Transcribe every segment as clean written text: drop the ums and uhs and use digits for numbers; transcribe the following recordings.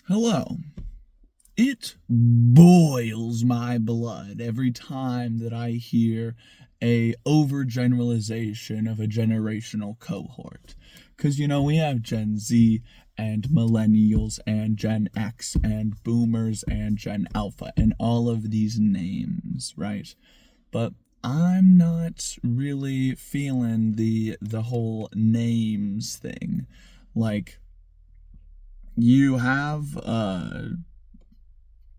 Hello. It boils my blood every time that I hear a overgeneralization of a generational cohort. Because, we have Gen Z and millennials and Gen X and boomers and Gen Alpha and all of these names, right? But I'm not really feeling the whole names thing. Like, you have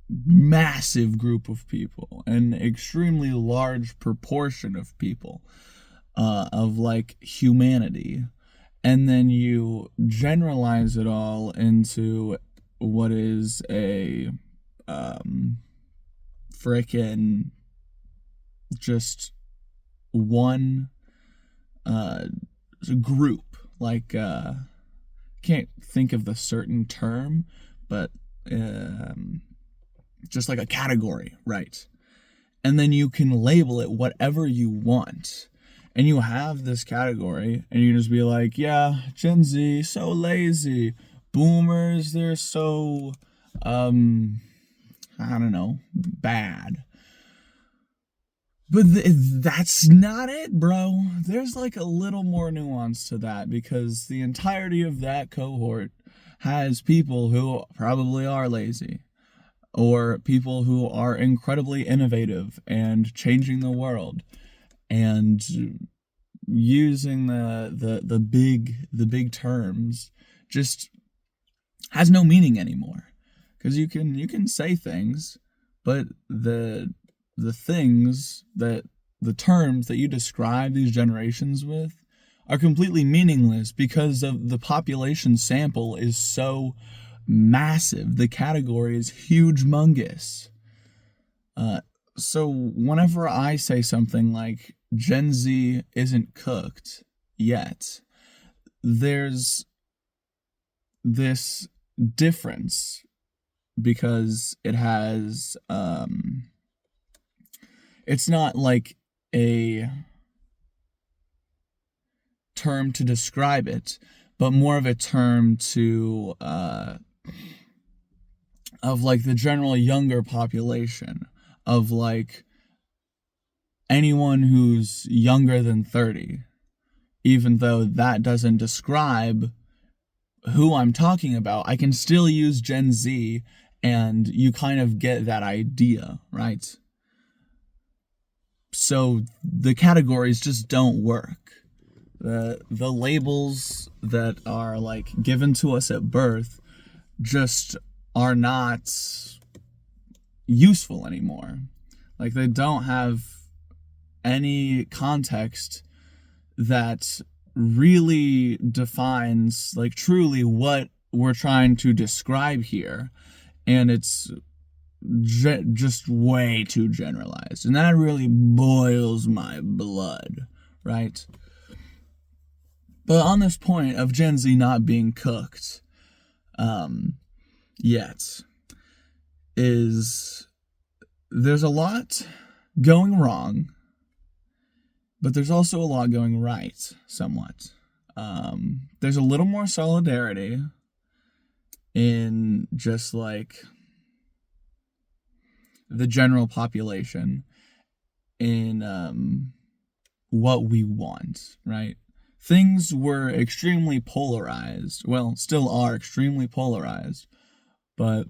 massive group of people, an extremely large proportion of people, of like humanity, and then you generalize it all into what is a frickin' just one uh, group. Like, can't think of the certain term, but just like a category, right? And then you can label it whatever you want. And you have this category, and you just be like, yeah, Gen Z, so lazy. Boomers, they're so, I don't know, bad. But that's not it, bro. There's like a little more nuance to that because the entirety of that cohort has people who probably are lazy or people who are incredibly innovative and changing the world and using the big terms just has no meaning anymore, because you can say things, but the things that the terms that you describe these generations with are completely meaningless because of the population sample is so massive. The category is huge mungus. So whenever I say something like Gen Z isn't cooked yet, there's this difference because it's not like a term to describe it, but more of a term to of like the general younger population, of like anyone who's younger than 30, even though that doesn't describe who I'm talking about. I can still use Gen Z and you kind of get that idea, right? So the categories just don't work. The labels that are like given to us at birth just are not useful anymore. Like, they don't have any context that really defines like truly what we're trying to describe here, and it's just way too generalized, and that really boils my blood, right? But on this point of Gen Z not being cooked yet, is there's a lot going wrong, but there's also a lot going right, somewhat. There's a little more solidarity in just like the general population in what we want, right? Things were extremely polarized. Well, still are extremely polarized, but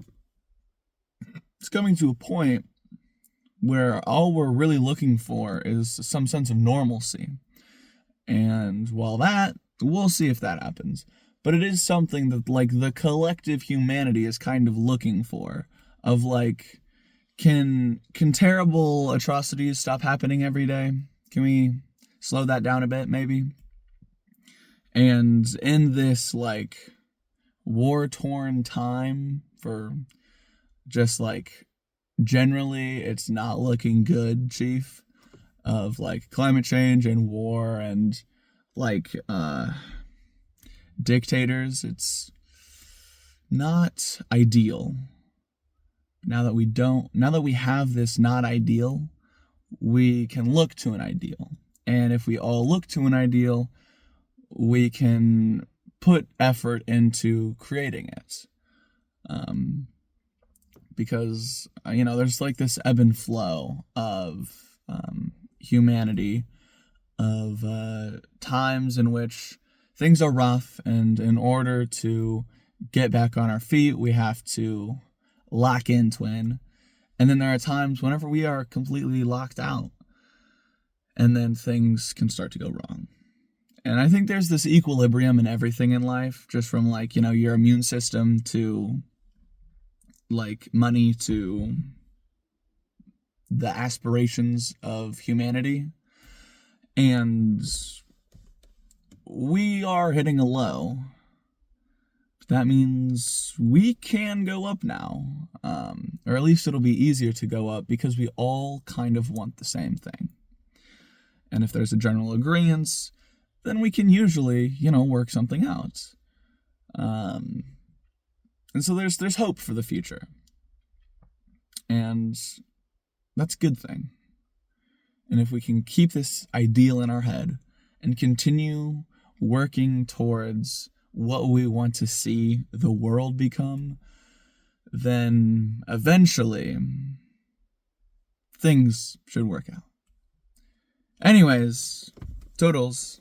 it's coming to a point where all we're really looking for is some sense of normalcy. And while that, we'll see if that happens. But it is something that, like, the collective humanity is kind of looking for. Of, like, can terrible atrocities stop happening every day? Can we slow that down a bit, maybe? And in this, like, war-torn time for just, like, generally it's not looking good, Chief, of, like, climate change and war and, like, dictators. It's not ideal. Now that we have this not ideal, we can look to an ideal. And if we all look to an ideal, we can put effort into creating it. because there's like this ebb and flow of humanity, of times in which things are rough, and in order to get back on our feet, we have to lock in, twin. And then there are times whenever we are completely locked out, and then things can start to go wrong. And I think there's this equilibrium in everything in life, just from like, your immune system to like money to the aspirations of humanity. And we are hitting a low. That means we can go up now. Or at least it'll be easier to go up because we all kind of want the same thing. And if there's a general agreement, then we can usually, work something out. And so there's hope for the future. And that's a good thing. And if we can keep this ideal in our head and continue working towards what we want to see the world become, then eventually things should work out. Anyways, toodles.